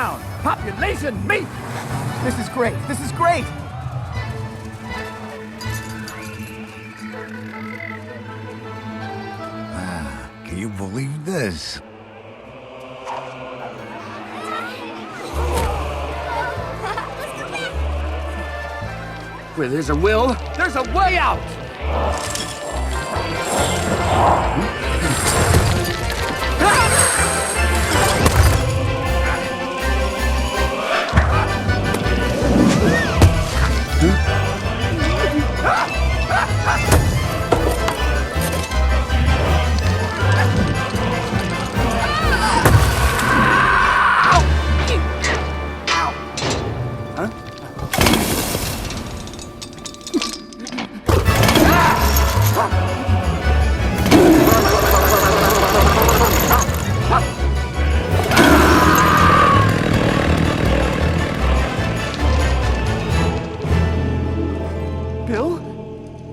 ground. Population meet. This is great. This is great. Can you believe this? Where there's a will, there's a way out.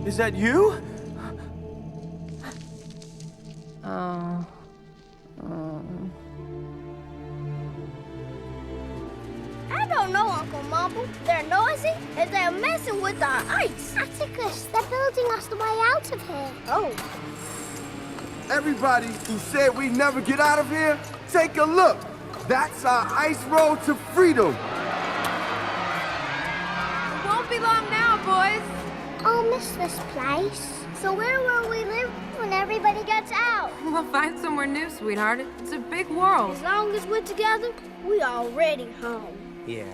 Is that you? I don't know, Uncle Mumble. They're noisy and they're messing with our ice. Atticus, they're building us the way out of here. Oh. Everybody who said we never get out of here, take a look. That's our ice road to freedom. It won't be long now, boys. I'll miss this place. So where will we live when everybody gets out? We'll find somewhere new, sweetheart. It's a big world. As long as we're together, we already home. Yeah.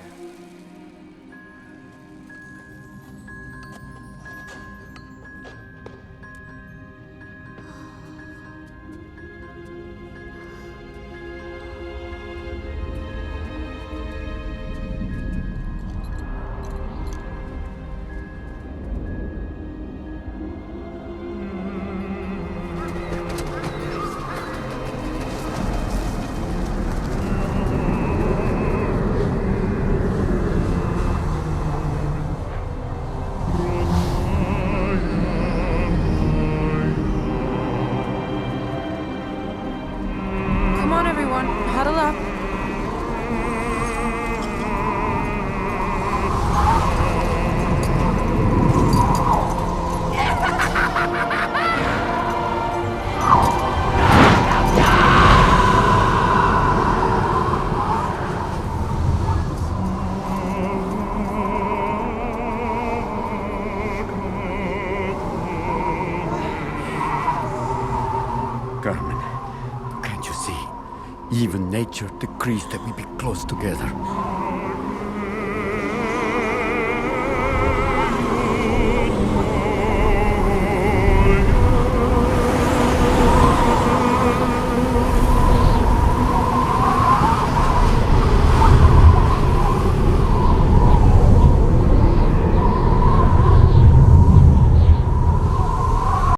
Even nature decrees that we be close together.